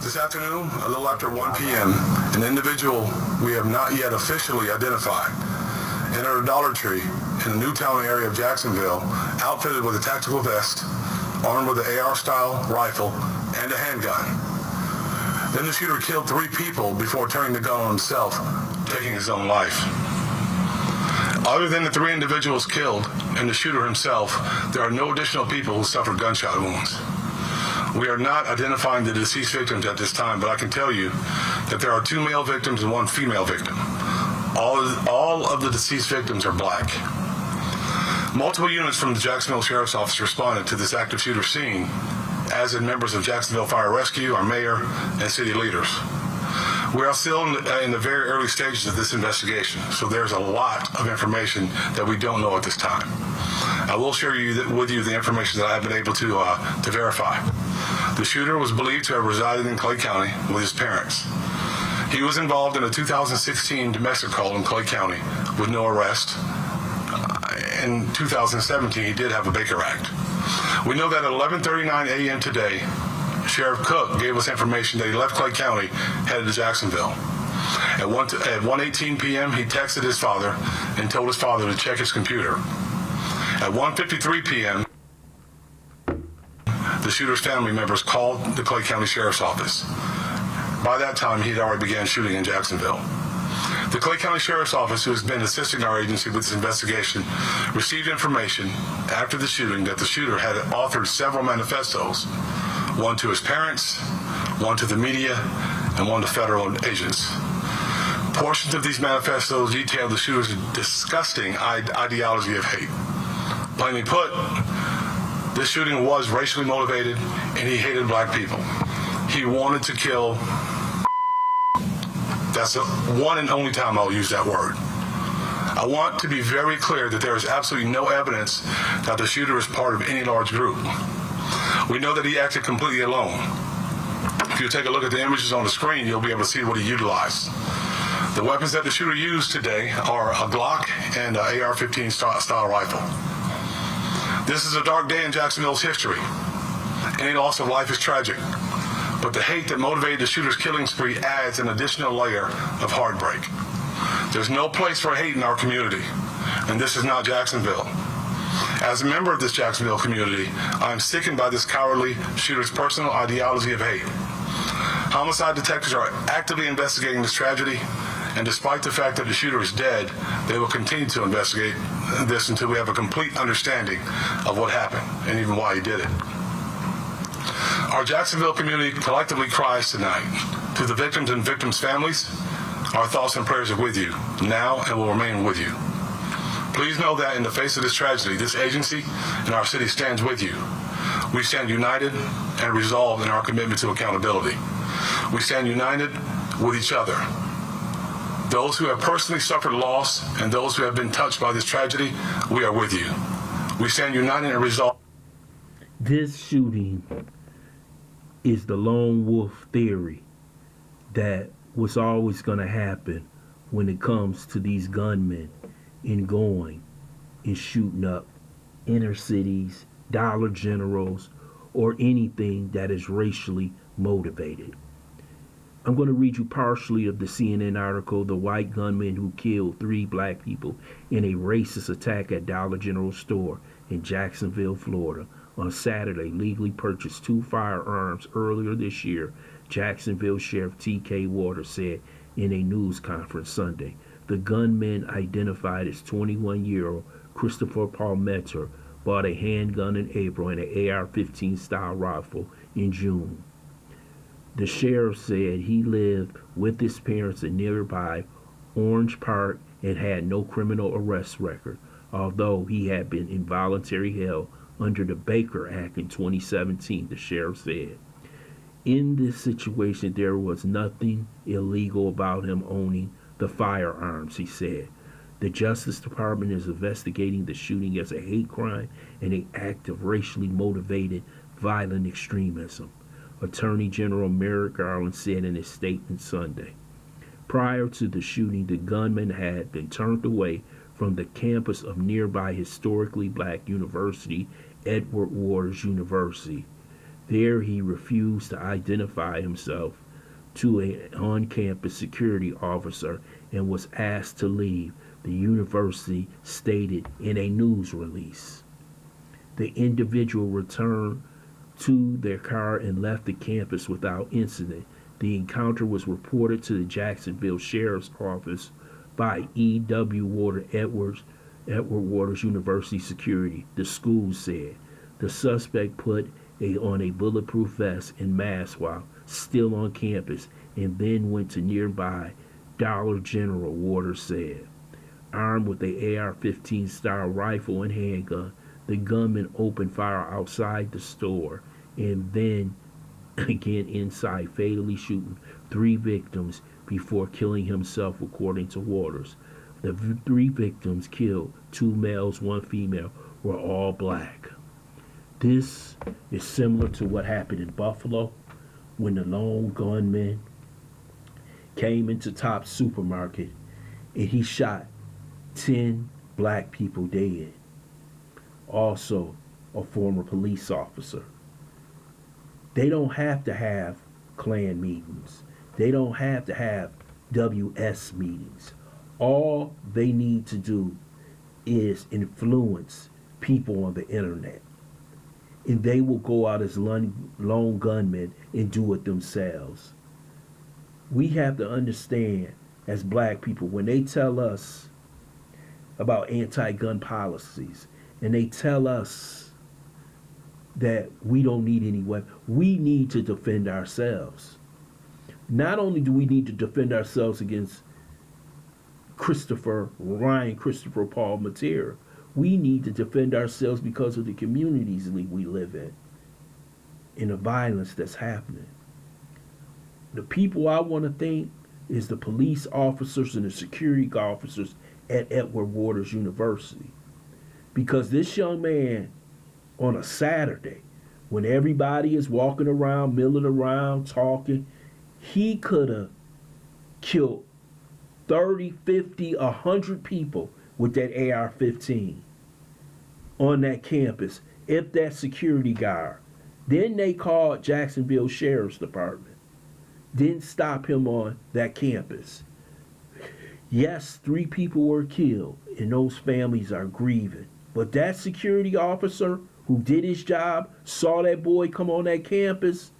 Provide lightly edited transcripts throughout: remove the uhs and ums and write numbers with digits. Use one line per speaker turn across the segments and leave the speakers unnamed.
This afternoon, a little after 1 p.m., an individual we have not yet officially identified entered a Dollar Tree in the Newtown area of Jacksonville, outfitted with a tactical vest, armed with an AR-style rifle, and a handgun. Then the shooter killed 3 people before turning the gun on himself, taking his own life. Other than the 3 individuals killed and the shooter himself, there are no additional people who suffered gunshot wounds. We are not identifying the deceased victims at this time, but I can tell you that there are 2 male victims and 1 female victim. All of the deceased victims are black. Multiple units from the Jacksonville Sheriff's Office responded to this active shooter scene, as did members of Jacksonville Fire Rescue, our mayor, and city leaders. We are still in the very early stages of this investigation, so there's a lot of information that we don't know at this time. I will share with you the information that I've been able to verify. The shooter was believed to have resided in Clay County with his parents. He was involved in a 2016 domestic call in Clay County with no arrest. In 2017, he did have a Baker Act. We know that at 11:39 a.m. today, Sheriff Cook gave us information that he left Clay County, headed to Jacksonville. At 1:18 p.m., he texted his father and told his father to check his computer. At 1:53 p.m., the shooter's family members called the Clay County Sheriff's Office. By that time, he had already began shooting in Jacksonville. The Clay County Sheriff's Office, who has been assisting our agency with this investigation, received information after the shooting that the shooter had authored several manifestos, one to his parents, one to the media, and one to federal agents. Portions of these manifestos detailed the shooter's disgusting ideology of hate. Plainly put, this shooting was racially motivated, and he hated black people. He wanted to kill. That's the one and only time I'll use that word. I want to be very clear that there is absolutely no evidence that the shooter is part of any large group. We know that he acted completely alone. If you take a look at the images on the screen, you'll be able to see what he utilized. The weapons that the shooter used today are a Glock and an AR-15 style rifle. This is a dark day in Jacksonville's history. Any loss of life is tragic. But the hate that motivated the shooter's killing spree adds an additional layer of heartbreak. There's no place for hate in our community, and this is not Jacksonville. As a member of this Jacksonville community, I am sickened by this cowardly shooter's personal ideology of hate. Homicide detectives are actively investigating this tragedy, and despite the fact that the shooter is dead, they will continue to investigate this until we have a complete understanding of what happened and even why he did it. Our Jacksonville community collectively cries tonight. To the victims and victims' families, our thoughts and prayers are with you now and will remain with you. Please know that in the face of this tragedy, this agency and our city stands with you. We stand united and resolved in our commitment to accountability. We stand united with each other. Those who have personally suffered loss and those who have been touched by this tragedy, we are with you. We stand united and resolved.
This shooting is the lone wolf theory that was always going to happen when it comes to these gunmen and going and shooting up inner cities, Dollar Generals, or anything that is racially motivated. I'm going to read you partially of the CNN article, "The White Gunman Who Killed 3 Black People in a Racist Attack at Dollar General Store in Jacksonville, Florida. On Saturday, legally purchased 2 firearms earlier this year," Jacksonville Sheriff T.K. Waters said in a news conference Sunday. The gunman, identified as 21-year-old Christopher Palmeter, bought a handgun in April and an AR-15 style rifle in June. The sheriff said he lived with his parents in nearby Orange Park and had no criminal arrest record, although he had been involuntarily held under the Baker Act in 2017, the sheriff said. In this situation, there was nothing illegal about him owning the firearms, he said. The Justice Department is investigating the shooting as a hate crime and an act of racially motivated violent extremism, Attorney General Merrick Garland said in a statement Sunday. Prior to the shooting, the gunman had been turned away from the campus of nearby historically black university, Edward Waters University. There he refused to identify himself to an on-campus security officer and was asked to leave, the university stated in a news release. The individual returned to their car and left the campus without incident. The encounter was reported to the Jacksonville Sheriff's Office by E.W. Edward Waters University Security, the school said. The suspect put on a bulletproof vest and mask while still on campus and then went to nearby Dollar General, Waters said. Armed with a AR-15 style rifle and handgun, the gunman opened fire outside the store and then again inside, fatally shooting 3 victims before killing himself, according to Waters. The 3 victims killed, 2 males, 1 female, were all black. This is similar to what happened in Buffalo when the lone gunman came into Tops supermarket and he shot 10 black people dead. Also, a former police officer. They don't have to have Klan meetings. They don't have to have WS meetings. All they need to do is influence people on the internet. And they will go out as lone gunmen and do it themselves. We have to understand, as black people, when they tell us about anti-gun policies and they tell us that we don't need any weapons, we need to defend ourselves. Not only do we need to defend ourselves against Christopher Paul Matera, we need to defend ourselves because of the communities we live in and the violence that's happening. The people I want to thank is the police officers and the security officers at Edward Waters University. Because this young man, on a Saturday, when everybody is walking around, milling around, talking, he could have killed 30, 50, 100 people with that AR-15 on that campus if that security guard. Then they called Jacksonville Sheriff's Department. Didn't stop him on that campus. Yes, 3 people were killed and those families are grieving. But that security officer who did his job, saw that boy come on that campus,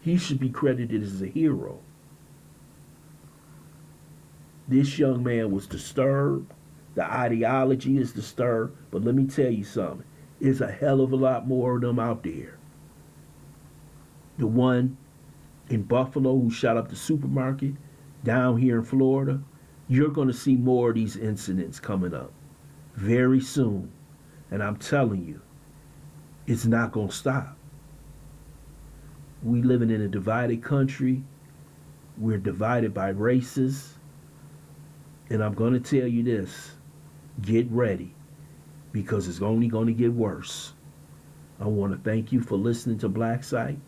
he should be credited as a hero. This young man was disturbed. The ideology is disturbed. But let me tell you something. There's a hell of a lot more of them out there. The one in Buffalo who shot up the supermarket, down here in Florida, you're going to see more of these incidents coming up very soon. And I'm telling you, it's not going to stop. We living in a divided country. We're divided by races. And I'm going to tell you this. Get ready. Because it's only going to get worse. I want to thank you for listening to Black Site.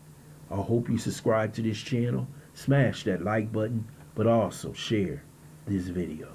I hope you subscribe to this channel. Smash that like button. But also share this video.